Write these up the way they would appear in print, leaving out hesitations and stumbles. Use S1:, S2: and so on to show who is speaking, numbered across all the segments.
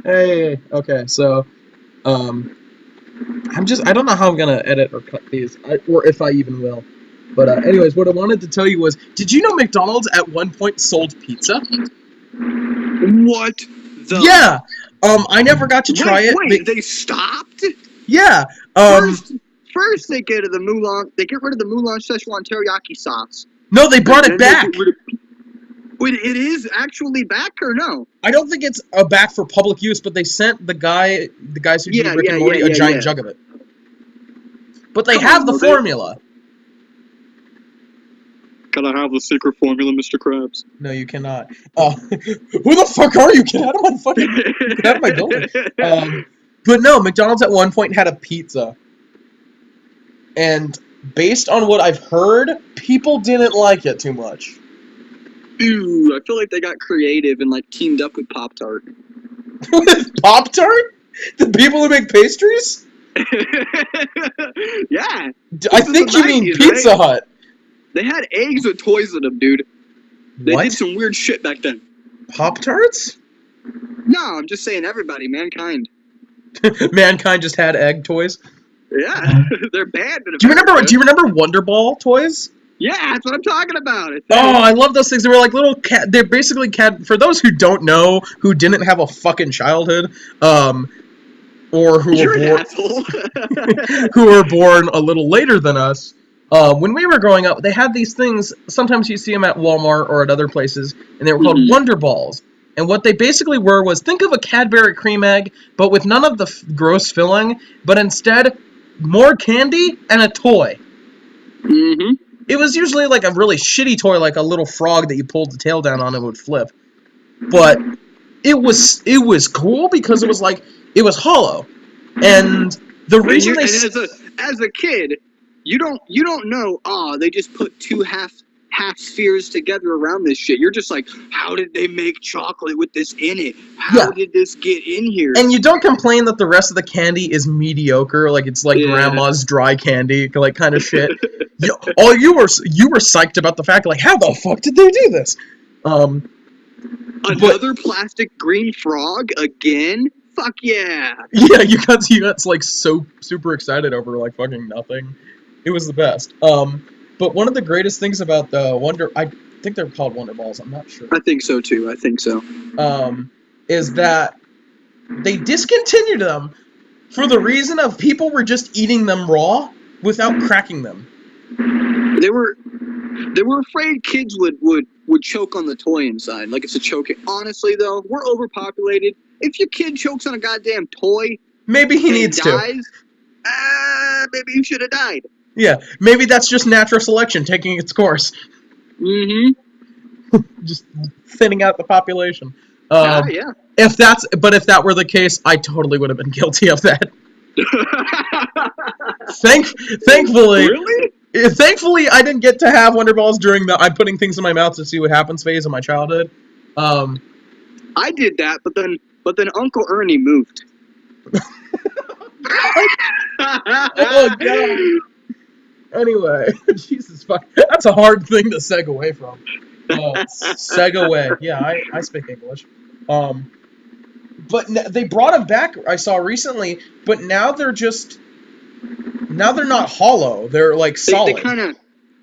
S1: Hey, okay, so, I don't know how I'm gonna edit or cut these, or if I even will. But, anyways, what I wanted to tell you was, did you know McDonald's at one point sold pizza?
S2: What the?
S1: Yeah! I never got to try it.
S2: Wait, they stopped?
S1: Yeah!
S2: First, first they get the Mulan. They get rid of the Mulan Szechuan teriyaki sauce,
S1: No, they
S2: and
S1: brought it
S2: then they get
S1: back!
S2: rid of. Wait, it is actually back or no?
S1: I don't think it's back for public use, but they sent the guys who do
S2: Yeah,
S1: Rick
S2: yeah,
S1: and
S2: yeah,
S1: Morty, a
S2: yeah,
S1: giant
S2: yeah.
S1: jug of it. But they
S2: Come
S1: have
S2: on,
S1: the
S2: though. They
S1: formula.
S2: Can I have the secret formula, Mr. Krabs?
S1: No, you cannot. Who the fuck are you? Get out of my fucking, get out of my building. But no, McDonald's at one point had a pizza. And based on what I've heard, people didn't like it too much.
S2: Ooh, I feel like they got creative and like teamed up with Pop Tart.
S1: With Pop-Tart? The people who make pastries?
S2: Yeah.
S1: I think you mean Pizza
S2: right?
S1: Hut.
S2: They had eggs with toys in them, dude. They
S1: What?
S2: did some weird shit back then.
S1: Pop-Tarts?
S2: No, I'm just saying everybody, mankind.
S1: Mankind just had egg toys.
S2: Yeah, they're banned in
S1: Do you remember?
S2: America.
S1: Do you remember Wonder Ball toys?
S2: Yeah, that's what I'm talking about.
S1: Oh, I love those things. They were like little cat. They're basically cat. For those who don't know, who didn't have a fucking childhood, or who
S2: You're
S1: were
S2: an
S1: born,
S2: asshole.
S1: who were born a little later than us. When we were growing up, they had these things. Sometimes you see them at Walmart or at other places, and they were called Wonder Balls. And what they basically were was, think of a Cadbury cream egg, but with none of the gross filling, but instead more candy and a toy.
S2: Mm-hmm.
S1: It was usually like a really shitty toy, like a little frog that you pulled the tail down on and would flip. But it was cool because it was hollow. And the reason
S2: And as a kid, you don't know. Oh, they just put two half spheres together around this shit. You're just like, how did they make chocolate with this in it? How did this get in here?
S1: And you don't complain that the rest of the candy is mediocre, like it's like grandma's dry candy, like kind of shit. you were psyched about the fact, like, how the fuck did they do this?
S2: Another plastic green frog again? Fuck yeah!
S1: Yeah, you got like so super excited over like fucking nothing. It was the best. But one of the greatest things about the I think they're called Wonder Balls. I'm not sure.
S2: I think so too. I think so.
S1: Is that they discontinued them for the reason of people were just eating them raw without cracking them.
S2: They were afraid kids would choke on the toy inside, like it's a choking. Honestly, though, we're overpopulated. If your kid chokes on a goddamn toy,
S1: maybe he needs
S2: dies, maybe he should have died.
S1: Yeah, maybe that's just natural selection taking its course.
S2: Mm-hmm.
S1: Just thinning out the population.
S2: Yeah.
S1: If that were the case, I totally would have been guilty of that. Thankfully,
S2: really?
S1: Thankfully, I didn't get to have Wonder Balls during the I'm putting things in my mouth to see what happens phase of my childhood.
S2: I did that, but then Uncle Ernie moved.
S1: Oh god. Anyway, Jesus fuck, that's a hard thing to seg away from. Seg away. Yeah, I speak English. But they brought them back. I saw recently, but now they're not hollow. They're like solid.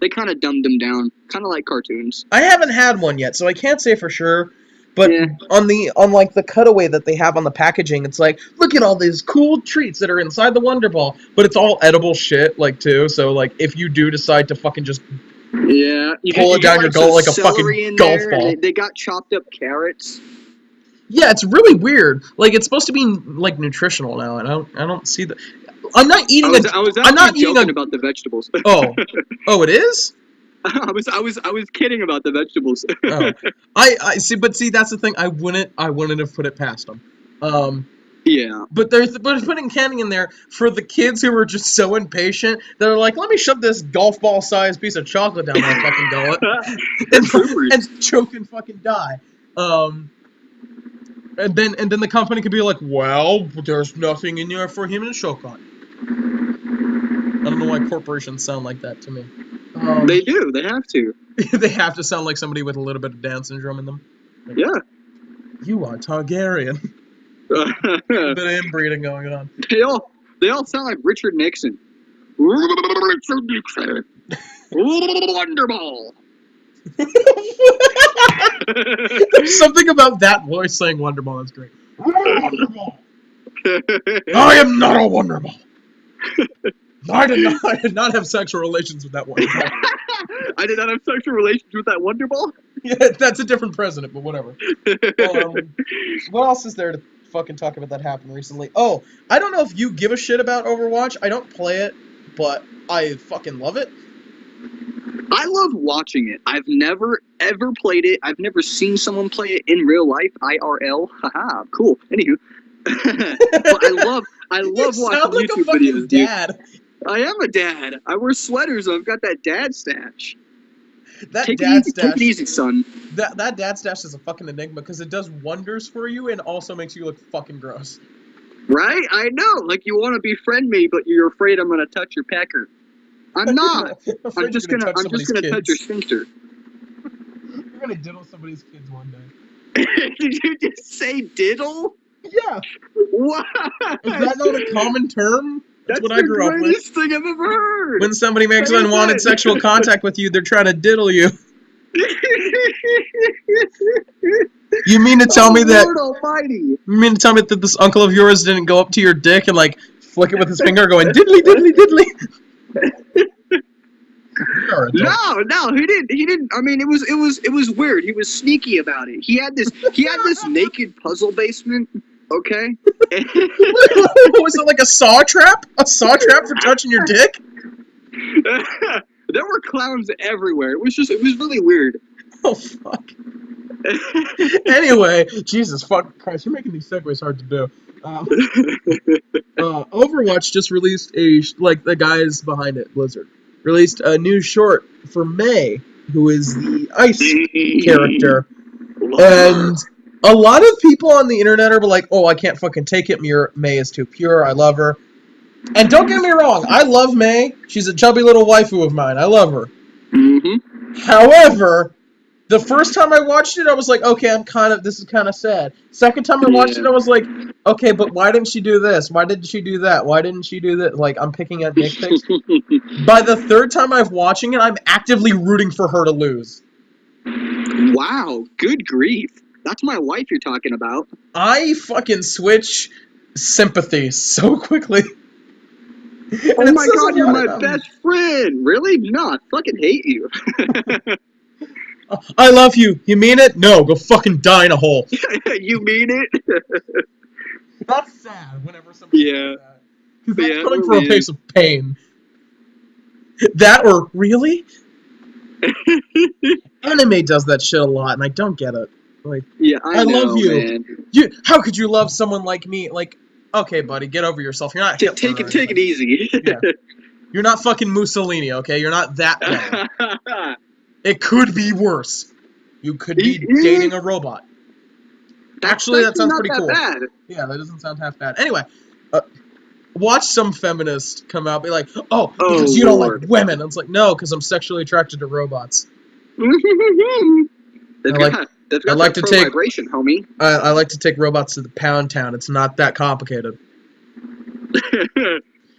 S2: They kind of dumbed them down, kind of like cartoons.
S1: I haven't had one yet, so I can't say for sure. But on like the cutaway that they have on the packaging, it's like, look at all these cool treats that are inside the Wonder Ball, but it's all edible shit, like too. So like, if you do decide to fucking just pull it down your gullet like a fucking golf ball,
S2: they got chopped up carrots.
S1: Yeah, it's really weird. Like, it's supposed to be like nutritional now, and I don't see that. I'm not eating.
S2: I'm not joking about the vegetables.
S1: Oh, it is.
S2: I was kidding about the vegetables.
S1: Oh, I see, but see, that's the thing. I wouldn't have put it past them.
S2: Yeah.
S1: But they're putting candy in there for the kids who were just so impatient. They're like, let me shove this golf ball sized piece of chocolate down my fucking gullet and choke and fucking die. And then the company could be like, well, there's nothing in there for him to choke on. I don't know why corporations sound like that to me.
S2: They do. They have to.
S1: They have to sound like somebody with a little bit of Down syndrome in them. Like,
S2: yeah.
S1: You are Targaryen. A bit of inbreeding going on.
S2: They all sound like Richard Nixon. Richard Nixon. Wonderball.
S1: There's something about that voice saying Wonderball that's great. Wonderball. I am not a Wonderball. I did not have sexual relations with that Wonderball.
S2: I did not have sexual relations with that Wonderball?
S1: Yeah, that's a different president, but whatever. What else is there to fucking talk about that happened recently? Oh, I don't know if you give a shit about Overwatch. I don't play it, but I fucking love it.
S2: I love watching it. I've never, ever played it. I've never seen someone play it in real life. IRL. Haha, cool. Anywho. But I love watching
S1: like
S2: YouTube videos,
S1: dad.
S2: dude. I am a dad. I wear sweaters. I've got that dad stash.
S1: Take it
S2: easy, son.
S1: That dad stash is a fucking enigma because it does wonders for you and also makes you look fucking gross.
S2: Right? I know. Like you want to befriend me, but you're afraid I'm gonna touch your pecker. I'm not. I'm just gonna touch your sphincter.
S1: You're gonna diddle somebody's kids one day.
S2: Did you just say diddle?
S1: Yeah.
S2: What?
S1: Is that not a common term? That's what I grew up with.
S2: That's the greatest thing I've ever heard.
S1: When somebody makes unwanted sexual contact with you, they're trying to diddle you. You mean to tell me that?
S2: Lord Almighty.
S1: You mean to tell me that this uncle of yours didn't go up to your dick and like flick it with his finger, going diddly diddly diddly?
S2: No, he didn't. I mean, it was weird. He was sneaky about it. He had this naked puzzle basement. Okay.
S1: Was it like a saw trap? A saw trap for touching your dick?
S2: There were clowns everywhere. It was really weird.
S1: Oh fuck. Anyway, Jesus fuck Christ, you're making these segues hard to do. Overwatch just released the guys behind it, Blizzard, released a new short for May, who is the Ice character, and a lot of people on the internet are like, "Oh, I can't fucking take it. May is too pure. I love her." And don't get me wrong, I love May. She's a chubby little waifu of mine. I love her.
S2: Mm-hmm.
S1: However, the first time I watched it, I was like, okay, this is kind of sad. Second time I watched it, I was like, okay, but why didn't she do this? Why didn't she do that? Why didn't she do that? Like, I'm picking at nitpicks. By the third time I'm watching it, I'm actively rooting for her to lose.
S2: Wow, good grief. That's my wife you're talking about.
S1: I fucking switch sympathies so quickly.
S2: Oh my god, you're my best friend! Really? No, I fucking hate you.
S1: I love you. You mean it? No, go fucking die in a hole.
S2: You mean it?
S1: That's sad whenever somebody says that. Because that's coming from a place of pain. That or, really? Anime does that shit a lot, and I don't get it. Like,
S2: yeah, I know,
S1: love you.
S2: Man.
S1: How could you love someone like me? Like, okay, buddy, get over yourself. You're not Hitler.
S2: Take it easy.
S1: Yeah. You're not fucking Mussolini, okay? You're not that bad. It could be worse. You could be dating a robot. Actually, that sounds pretty cool.
S2: Bad.
S1: Yeah, that doesn't sound half bad. Anyway, watch some feminist come out and be like, oh, because you don't like women. And it's like, no, because I'm sexually attracted to robots.
S2: I like to take vibration, homie.
S1: I like to take robots to the pound town. It's not that complicated.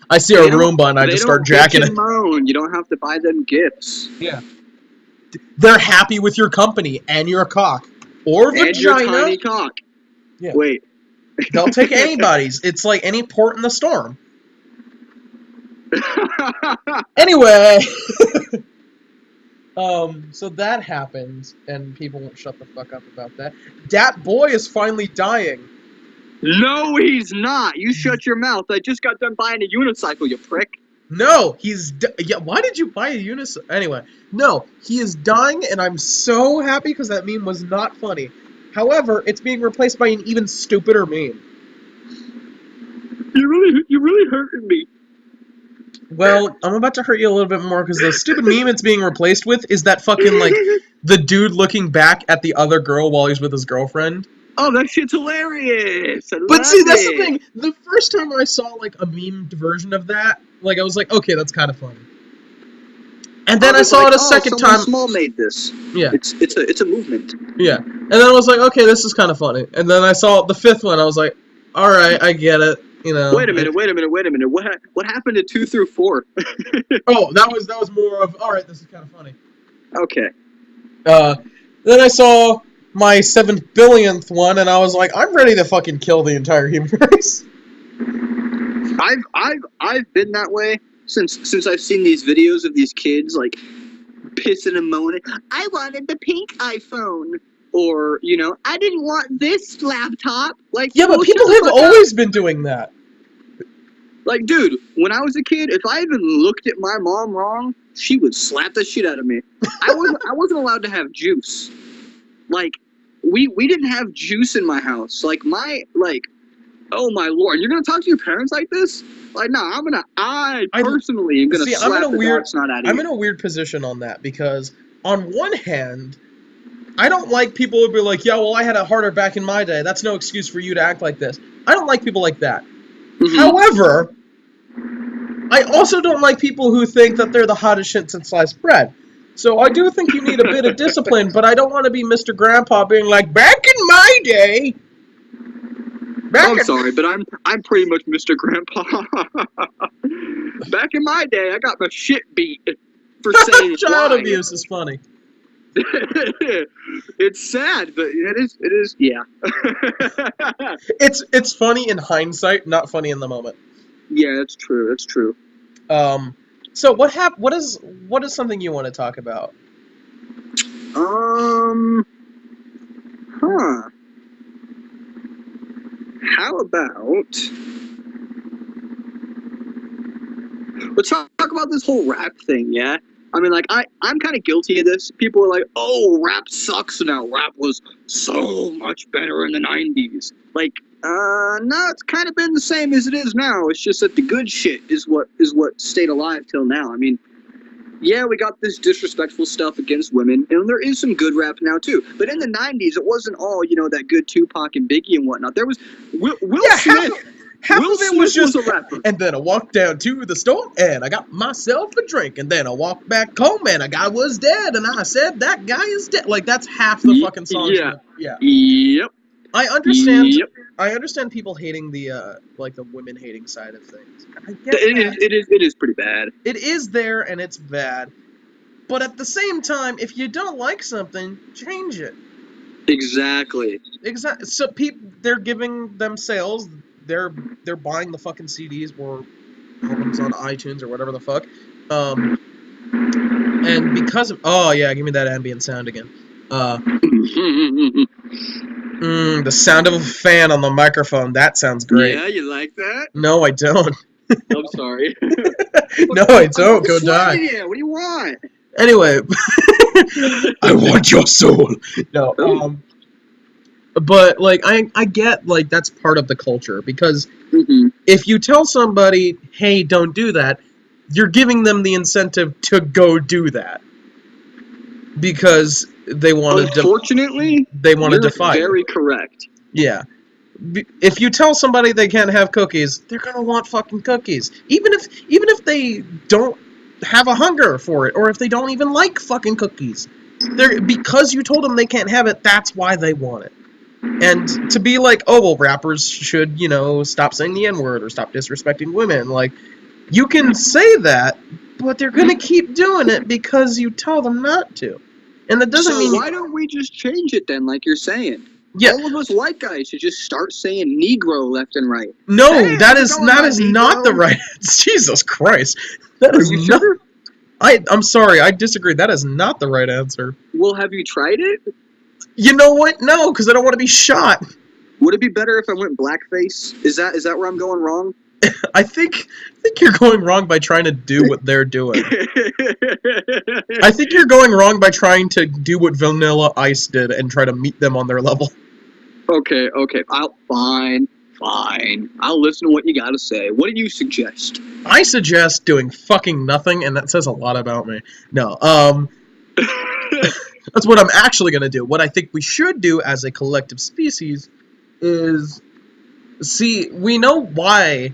S1: I see a Roomba and I just start jacking it.
S2: You don't have to buy them gifts.
S1: Yeah. They're happy with your company and your cock. Or vagina.
S2: And your tiny cock.
S1: Yeah.
S2: Wait.
S1: They'll take anybody's. It's like any port in the storm. Anyway. So that happened, and people won't shut the fuck up about that. Dat boy is finally dying.
S2: No, he's not. You shut your mouth. I just got done buying a unicycle, you prick.
S1: No, why did you buy a unicycle? Anyway, no, he is dying, and I'm so happy because that meme was not funny. However, it's being replaced by an even stupider meme.
S2: You really hurting me.
S1: Well, I'm about to hurt you a little bit more because the stupid meme it's being replaced with is that fucking, like, the dude looking back at the other girl while he's with his girlfriend.
S2: Oh, that shit's hilarious!
S1: But see, that's the thing. The first time I saw, like, a memed version of that, like, I was like, okay, that's kind of funny. And then I saw it a second time.
S2: Small made this.
S1: Yeah.
S2: It's a movement.
S1: Yeah. And then I was like, okay, this is kind of funny. And then I saw the fifth one, I was like, All right, I get it. You know.
S2: Wait a minute. What happened to 2 through 4?
S1: Oh, that was more of all right. This is kind of funny.
S2: Okay.
S1: Then I saw my 7 billionth one, and I was like, I'm ready to fucking kill the entire human race.
S2: I've been that way since I've seen these videos of these kids like pissing and moaning. I wanted the pink iPhone, or I didn't want this laptop. Like,
S1: Yeah, but people have always been doing that.
S2: Like, dude, when I was a kid, if I even looked at my mom wrong, she would slap the shit out of me. I wasn't allowed to have juice. Like, we didn't have juice in my house. Like, oh my lord, you're gonna talk to your parents like this? Like, no, I personally am gonna slap the dog snot out of you.
S1: I'm in a weird position on that, because on one hand, I don't like people who be like, yeah, well, I had it harder back in my day. That's no excuse for you to act like this. I don't like people like that. Mm-hmm. However, I also don't like people who think that they're the hottest shit since sliced bread. So I do think you need a bit of discipline, but I don't want to be Mr. Grandpa being like, back in my day.
S2: I'm sorry, but I'm pretty much Mr. Grandpa. Back in my day, I got my shit beat for saying
S1: child abuse is funny.
S2: It's sad, but it is yeah.
S1: It's funny in hindsight, not funny in the moment.
S2: Yeah, that's true.
S1: So what is something you want to talk about?
S2: How about let's talk about this whole rap thing, yeah? I mean, like, I'm kind of guilty of this. People are like, oh, rap sucks now. Rap was so much better in the 90s. Like, no, it's kind of been the same as it is now. It's just that the good shit is what stayed alive till now. I mean, yeah, we got this disrespectful stuff against women, and there is some good rap now, too. But in the 90s, it wasn't all, that good Tupac and Biggie and whatnot. There was Will Smith.
S1: Half
S2: Will
S1: of it
S2: Smith
S1: was just
S2: a rapper.
S1: And then I walked down to the store, and I got myself a drink, and then I walked back home, and a guy was dead, and I said, that guy is dead. Like, that's half the fucking song.
S2: Yeah.
S1: Yep. I understand.
S2: Yep.
S1: I understand people hating the women hating side of things. I get
S2: it is pretty bad.
S1: It is there, and it's bad. But at the same time, if you don't like something, change it.
S2: Exactly.
S1: So they're giving them sales. They're buying the fucking CDs or albums on iTunes or whatever the fuck. And because of give me that ambient sound again. The sound of a fan on the microphone. That sounds great.
S2: Yeah, you like that?
S1: No, I don't.
S2: I'm sorry.
S1: No, I don't. Go die.
S2: Yeah, what do you want?
S1: Anyway, I want your soul. No, but like I get like that's part of the culture, because if you tell somebody, hey, don't do that, you're giving them the incentive to go do that, because they want to.
S2: Unfortunately,
S1: they want to defy.
S2: Very correct.
S1: Yeah. If you tell somebody they can't have cookies, they're gonna want fucking cookies, even if they don't have a hunger for it, or if they don't even like fucking cookies. Because you told them they can't have it, that's why they want it. And to be like, oh, well, rappers should, stop saying the N-word or stop disrespecting women. Like, you can say that, but they're going to keep doing it because you tell them not to. And that doesn't mean...
S2: why don't we just change it then, like you're saying?
S1: Yeah.
S2: All of us white guys should just start saying Negro left and right.
S1: No, hey, that is not the right... Jesus Christ. That is not... Sure? I'm sorry, I disagree. That is not the right answer.
S2: Well, have you tried it?
S1: You know what? No, because I don't want to be shot.
S2: Would it be better if I went blackface? Is that where I'm going wrong?
S1: I think you're going wrong by trying to do what they're doing. I think you're going wrong by trying to do what Vanilla Ice did and try to meet them on their level.
S2: Okay. Fine. I'll listen to what you gotta say. What do you suggest?
S1: I suggest doing fucking nothing, and that says a lot about me. No, that's what I'm actually gonna do. What I think we should do as a collective species is... See, we know why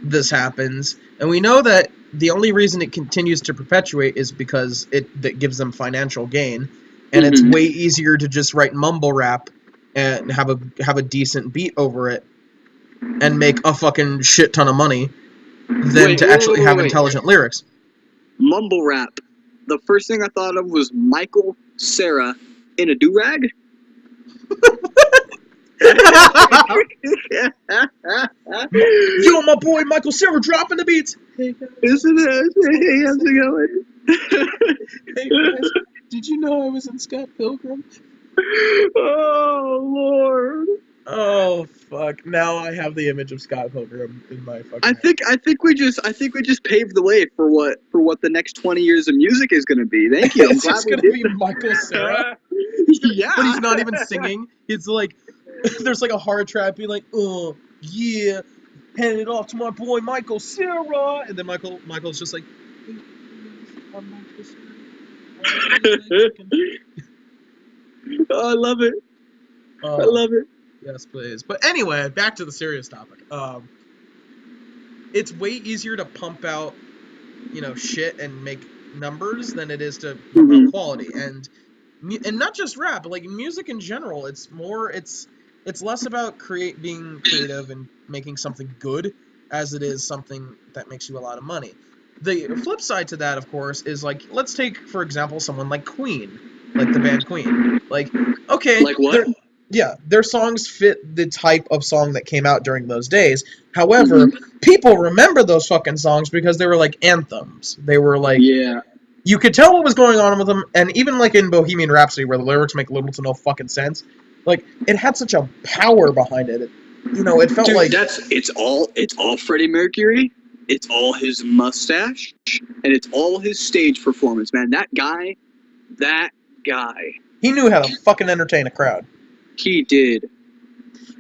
S1: this happens, and we know that the only reason it continues to perpetuate is because that gives them financial gain, and it's way easier to just write mumble rap and have a decent beat over it and make a fucking shit ton of money than to actually have intelligent lyrics.
S2: Mumble rap. The first thing I thought of was Michael Cera in a do-rag.
S1: Yo, my boy Michael Cera dropping the beats.
S2: Hey guys. Isn't it? Hey, how's it going?
S1: Hey guys, did you know I was in Scott Pilgrim?
S2: Oh Lord.
S1: Oh fuck! Now I have the image of Scott Pilgrim in my fucking.
S2: I think we just paved the way for what the next 20 years of music is going to be. Thank you. I'm glad
S1: it's gonna be Michael Cera.
S2: Yeah,
S1: but he's not even singing. It's like there's like a hard trap being like, oh yeah, hand it off to my boy Michael Cera, and then Michael's just like, hey, I'm Michael Cera.
S2: Oh, I love it. I love it.
S1: Yes, please. But anyway, back to the serious topic. It's way easier to pump out, shit and make numbers than it is to pump out quality. And not just rap, but like music in general. It's less about being creative and making something good as it is something that makes you a lot of money. The flip side to that, of course, is like, let's take, for example, someone like Queen, like the band Queen. Like, okay.
S2: Like what?
S1: Their songs fit the type of song that came out during those days. However, people remember those fucking songs because they were like anthems. They were like, you could tell what was going on with them, and even like in Bohemian Rhapsody, where the lyrics make little to no fucking sense, like it had such a power behind it. It felt like
S2: it's all Freddie Mercury. It's all his mustache, and it's all his stage performance, man. That guy.
S1: He knew how to fucking entertain a crowd.
S2: He did.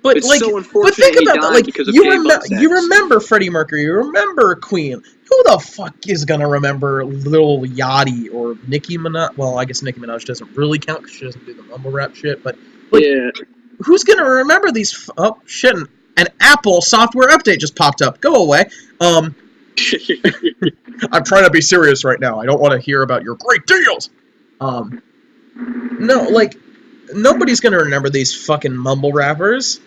S1: But
S2: it's
S1: like,
S2: so unfortunate
S1: but think about that. Like,
S2: because of
S1: you remember Freddie Mercury, you remember Queen. Who the fuck is gonna remember Lil Yachty or Nicki Minaj? Well, I guess Nicki Minaj doesn't really count because she doesn't do the mumble rap shit. But like, who's gonna remember these? Oh shit! An Apple software update just popped up. Go away. I'm trying to be serious right now. I don't want to hear about your great deals. No, like, nobody's gonna remember these fucking mumble rappers.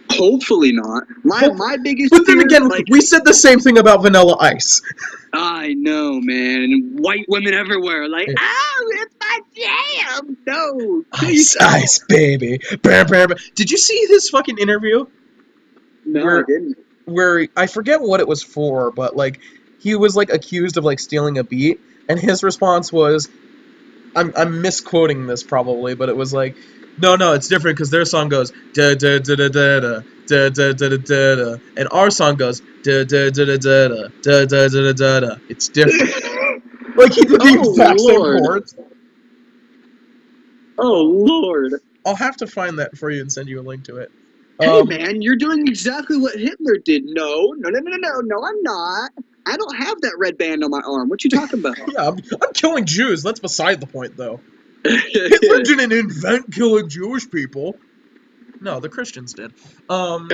S2: Hopefully not. My biggest.
S1: But then again, we said the same thing about Vanilla Ice.
S2: I know, man. And white women everywhere, like, oh, it's my jam. No,
S1: Ice, baby. Did you see his fucking interview?
S2: No, I didn't.
S1: Where I forget what it was for, but like he was like accused of like stealing a beat, and his response was, I'm misquoting this probably, but it was like, no, it's different because their song goes da da da da da da da da da da da, and our song goes da da da da da da da da da da. It's different. Like he did the exact same chords.
S2: Oh Lord!
S1: I'll have to find that for you and send you a link to it.
S2: Hey man, you're doing exactly what Hitler did. No, I'm not. I don't have that red band on my arm. What you talking about?
S1: Yeah, I'm killing Jews. That's beside the point, though. Hitler didn't invent killing Jewish people. No, the Christians did. Oh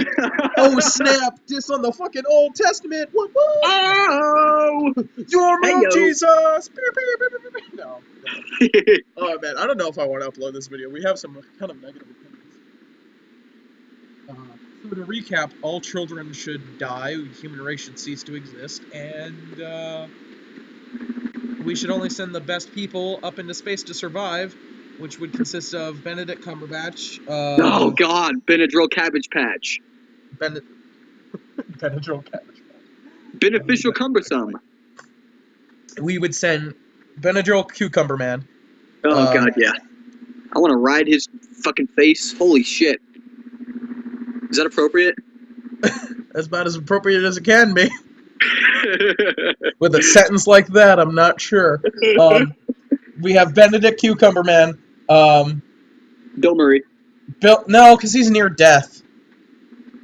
S1: snap! This on the fucking Old Testament. What?
S2: Oh,
S1: your move, Jesus. No. Oh man, I don't know if I want to upload this video. We have some kind of negative opinions. So to recap, all children should die, human race should cease to exist, and we should only send the best people up into space to survive, which would consist of Benedict Cumberbatch.
S2: Oh God, Benadryl Cabbage Patch.
S1: Benadryl Cabbage Patch.
S2: Beneficial cumbersome.
S1: We would send Benadryl Cucumber Man.
S2: Oh God, yeah. I want to ride his fucking face. Holy shit. Is that appropriate?
S1: That's about as appropriate as it can be. With a sentence like that, I'm not sure. We have Benedict Cucumber Man.
S2: Bill Murray.
S1: No, because he's near death.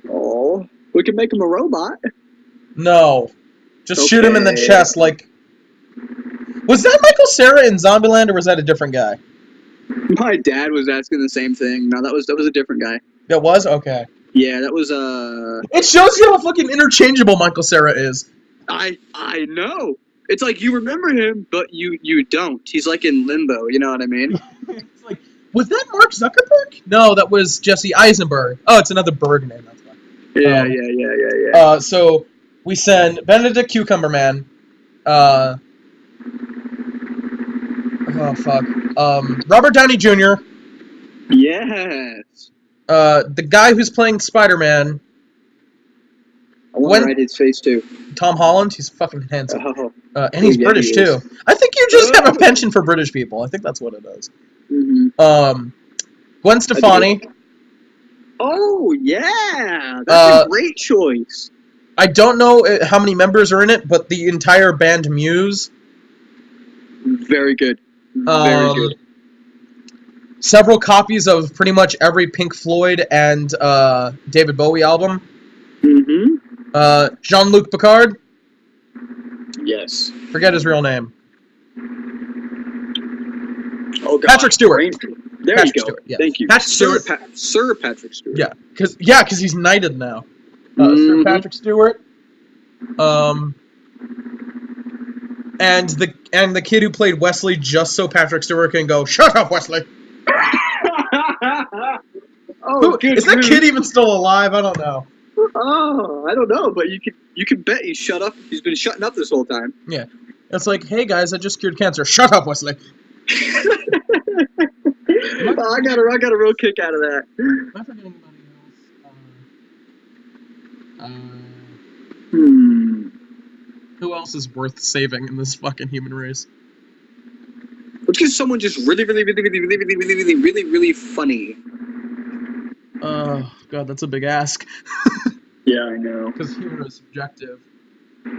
S2: Oh, we can make him a robot.
S1: No. Just shoot him in the chest like... Was that Michael Cera in Zombieland, or was that a different guy?
S2: My dad was asking the same thing. No, that was a different guy.
S1: That was? Okay.
S2: Yeah, that was
S1: It shows you how fucking interchangeable Michael Cera is.
S2: I know. It's like you remember him, but you don't. He's like in limbo. You know what I mean?
S1: It's like, was that Mark Zuckerberg? No, that was Jesse Eisenberg. Oh, it's another Berg name. That's fine.
S2: Yeah, yeah.
S1: So we send Benedict Cucumber Man. Oh fuck. Robert Downey Jr.
S2: Yes.
S1: The guy who's playing Spider-Man.
S2: I want to write his face too.
S1: Tom Holland. He's fucking handsome.
S2: Oh.
S1: And he's British too. I think you just have a penchant for British people. I think that's what it is.
S2: Mm-hmm.
S1: Gwen Stefani.
S2: Oh yeah, that's a great choice.
S1: I don't know how many members are in it, but the entire band Muse.
S2: Very good. Very good.
S1: Several copies of pretty much every Pink Floyd and David Bowie album.
S2: Mm-hmm.
S1: Jean-Luc Picard.
S2: Yes.
S1: Forget his real name.
S2: Oh God.
S1: Patrick Stewart.
S2: There
S1: Patrick
S2: you go.
S1: Stewart, yeah.
S2: Thank you.
S1: Patrick Stewart.
S2: Sir Patrick Stewart.
S1: Yeah, because he's knighted now. Sir Patrick Stewart. And the kid who played Wesley just so Patrick Stewart can go, "Shut up, Wesley." Is that kid even still alive? I don't know.
S2: Oh, I don't know, but you could bet he's shut up. He's been shutting up this whole time.
S1: Yeah, it's like, hey guys, I just cured cancer. Shut up, Wesley.
S2: I got a real kick out of that.
S1: Am I forgetting anybody else? Who else is worth saving in this fucking human race?
S2: Let's get someone just really funny.
S1: Oh God, that's a big ask.
S2: Yeah, I know.
S1: Because humor is subjective.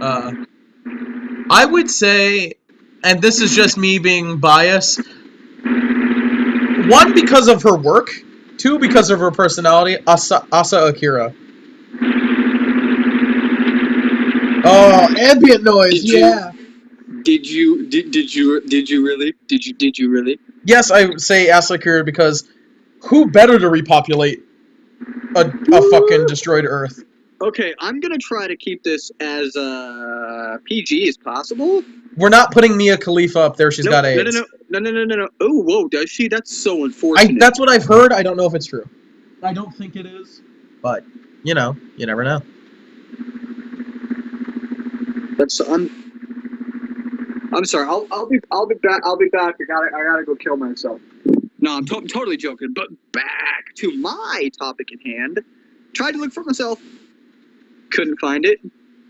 S1: I would say, and this is just me being biased. One, because of her work. Two, because of her personality. Asa Akira. Oh, ambient noise. Did you really? Yes, I say Asa Akira because who better to repopulate a fucking destroyed Earth?
S2: Okay, I'm gonna try to keep this as PG as possible.
S1: We're not putting Mia Khalifa up there. She's got AIDS.
S2: No. Oh, whoa, does she? That's so unfortunate.
S1: That's what I've heard. I don't know if it's true. I don't think it is. But, you never know.
S2: I'm sorry. I'll be back. I gotta go kill myself. No, I'm totally joking. But back to my topic at hand. Tried to look for myself. Couldn't find it.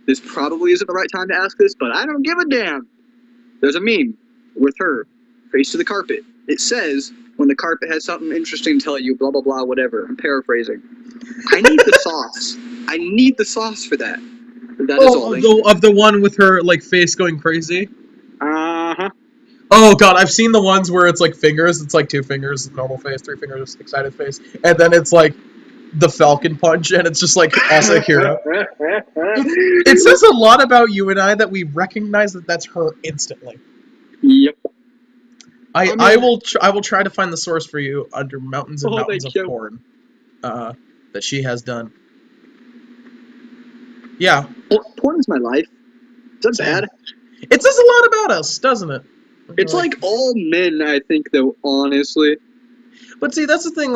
S2: This probably isn't the right time to ask this, but I don't give a damn. There's a meme with her, face to the carpet. It says, when the carpet has something interesting to tell you, blah, blah, blah, whatever. I'm paraphrasing. I need the sauce. I need the sauce for that. That is all.
S1: Of the one with her, face going crazy?
S2: Uh-huh.
S1: Oh, God, I've seen the ones where it's, fingers. It's, 2 fingers, normal face, 3 fingers, excited face. And then it's, the Falcon Punch, and it's just, Asa Akira. It says a lot about you and I that we recognize that that's her instantly.
S2: Yep.
S1: I will try to find the source for you under Mountains and Mountains of Porn that she has done. Yeah.
S2: Porn is my life. Is that bad?
S1: It says a lot about us, doesn't it?
S2: It's all men, I think, though, honestly.
S1: But see, that's the thing,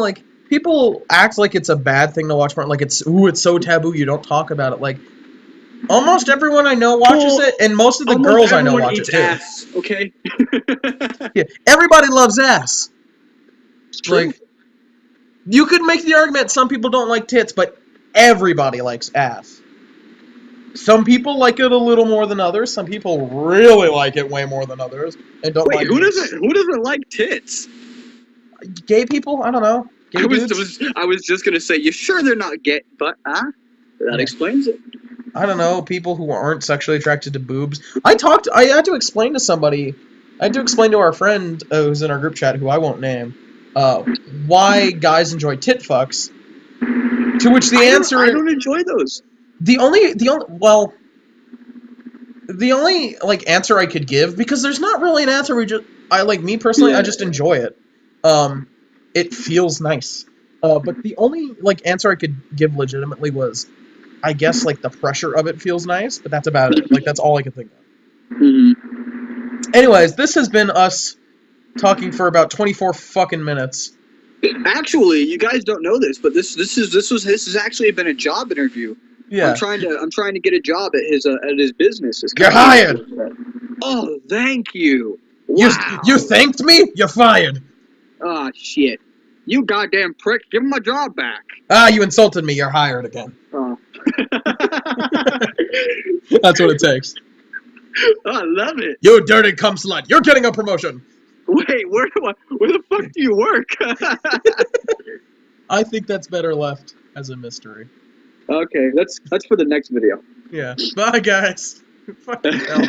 S1: people act like it's a bad thing to watch porn. It's so taboo, you don't talk about it. Almost everyone I know watches it, and most of the girls I know watch it, too.
S2: Ass, okay?
S1: Yeah, everybody loves ass.
S2: It's true.
S1: You could make the argument some people don't like tits, but everybody likes ass. Some people like it a little more than others. Some people really like it way more than others, and don't like it.
S2: Who doesn't like tits?
S1: Gay people? I don't know.
S2: I was just gonna say, you sure they're not gay? But that explains it.
S1: I don't know. People who aren't sexually attracted to boobs. I had to explain to somebody. I had to explain to our friend who's in our group chat, who I won't name, why guys enjoy tit fucks. To which the answer
S2: I don't enjoy those.
S1: The only answer I could give, because there's not really an answer. Me personally, I just enjoy it. It feels nice. But the only answer I could give legitimately was, I guess the pressure of it feels nice, but that's about it. That's all I could think of.
S2: Mm-hmm.
S1: Anyways, this has been us talking for about 24 fucking minutes.
S2: Actually, you guys don't know this, but this has actually been a job interview.
S1: Yeah.
S2: I'm trying to get a job at his business.
S1: You're hired.
S2: Oh, thank you. Wow.
S1: You thanked me? You're fired.
S2: Oh shit. You goddamn prick! Give him my job back.
S1: Ah, you insulted me. You're hired again.
S2: Oh.
S1: That's what it takes.
S2: Oh, I love it.
S1: You dirty cum slut. You're getting a promotion.
S2: Wait, where the fuck do you work?
S1: I think that's better left as a mystery.
S2: Okay, that's for the next video.
S1: Yeah. Bye, guys. Fucking hell.